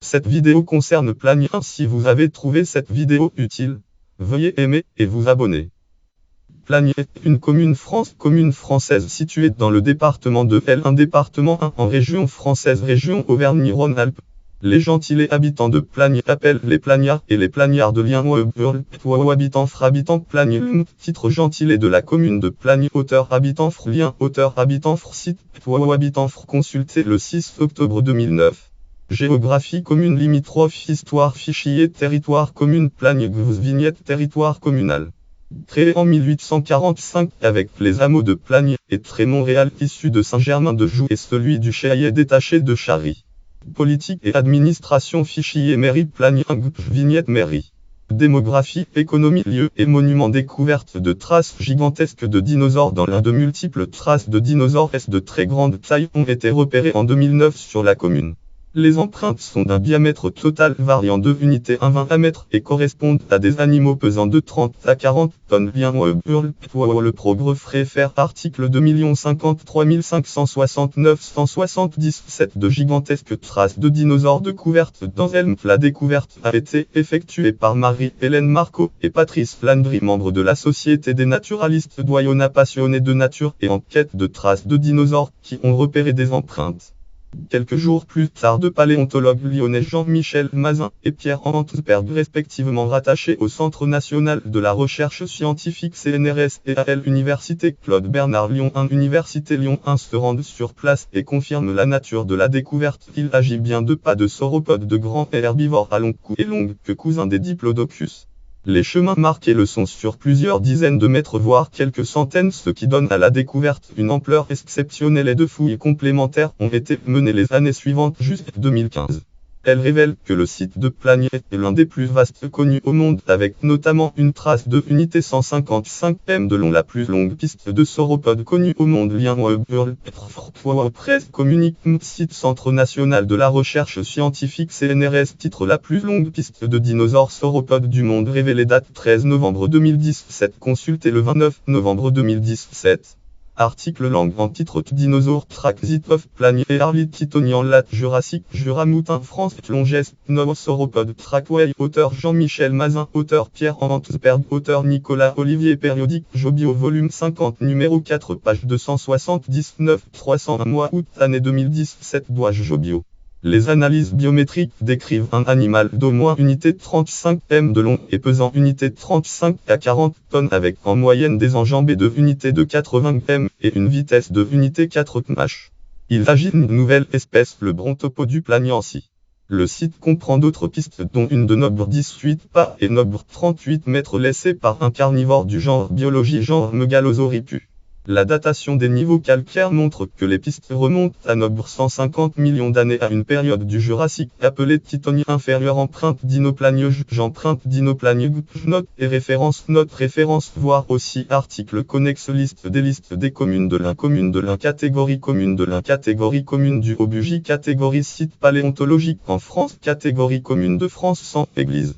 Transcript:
Cette vidéo concerne Plagne 1. Si vous avez trouvé cette vidéo utile, veuillez aimer et vous abonner. Plagne est une commune française située dans le département de l'Ain, département 1 en région française, région Auvergne-Rhône-Alpes. Les gentilés habitants de Plagne appellent les Plagnards et les Plagnards de Lien habitants Plagne. Titre gentilé de la commune de Plagne. Auteur habitant Lien. Auteur habitant site habitant consultez le 6 octobre 2009. Géographie commune limitrophe. Histoire fichier territoire commune Plagne vignette territoire communal. Créé en 1845 avec les hameaux de Plagne et Tré-Montréal issus de Saint-Germain-de-Joux et celui du Chaillet détaché de Chary. Politique et administration fichier mairie Plagne vignette mairie. Démographie, économie, lieux et monuments. Découverte de traces gigantesques de dinosaures dans l'Ain. De multiples traces de dinosaures de très grande taille ont été repérées en 2009 sur la commune. Les empreintes sont d'un diamètre total variant de unités 1,20 mètres et correspondent à des animaux pesant de 30 à 40 tonnes. Le progrès faire article 2 053 569 177 de gigantesques traces de dinosaures découvertes dans Elm. La découverte a été effectuée par Marie-Hélène Marco et Patrice Landry, membres de la Société des naturalistes d'Oyonnax, passionnés de nature et en quête de traces de dinosaures qui ont repéré des empreintes. Quelques jours plus tard, deux paléontologues lyonnais, Jean-Michel Mazin et Pierre Antsberg, respectivement rattachés au Centre national de la recherche scientifique CNRS et à l'Université Claude Bernard Lyon 1, Université Lyon 1, se rendent sur place et confirment la nature de la découverte. Il agit bien de pas de sauropodes de grands herbivores à long cou et longue queue, cousins des diplodocus. Les chemins marqués le sont sur plusieurs dizaines de mètres voire quelques centaines, ce qui donne à la découverte une ampleur exceptionnelle, et deux fouilles complémentaires ont été menées les années suivantes jusqu'en 2015. Elles révèlent que le site de Plagne est l'un des plus vastes connus au monde, avec notamment une trace de unité 155 m de long, la plus longue piste de sauropodes connue au monde. Lien presse communique. Site Centre national de la recherche scientifique CNRS. Titre la plus longue piste de dinosaures sauropodes du monde révélée. Date 13 novembre 2017. Consultez le 29 novembre 2017. Article langue en titre Dinosaure Transit of Plagne et Arlit Titonian Lat Jurassique Juramoutin France Longest Sauropode Trackway. Auteur Jean-Michel Mazin. Auteur Pierre Antsberg. Auteur Nicolas Olivier. Périodique Jobio volume 50 numéro 4 page 279 301 mois août année 2017. Doige Jobio. Les analyses biométriques décrivent un animal d'au moins unité 35 m de long et pesant unité 35 à 40 tonnes, avec en moyenne des enjambées de unité de 80 m et une vitesse de unité 4 km/h. Il s'agit d'une nouvelle espèce, le Brontopodu plagnensis. Le site comprend d'autres pistes, dont une de nombre 18 pas et nombre 38 mètres laissée par un carnivore du genre biologie, genre Megalosauripus. La datation des niveaux calcaires montre que les pistes remontent à nombre 150 millions d'années, à une période du Jurassique appelée Titonie inférieure. Empreinte d'Inoplagne, j'empreinte d'Inoplagne, note et référence, note référence, voir aussi article connexe. Liste des communes de l'Ain, catégorie commune de l'Ain, catégorie commune du Haut-Bugey, catégorie site paléontologique en France, catégorie commune de France sans église.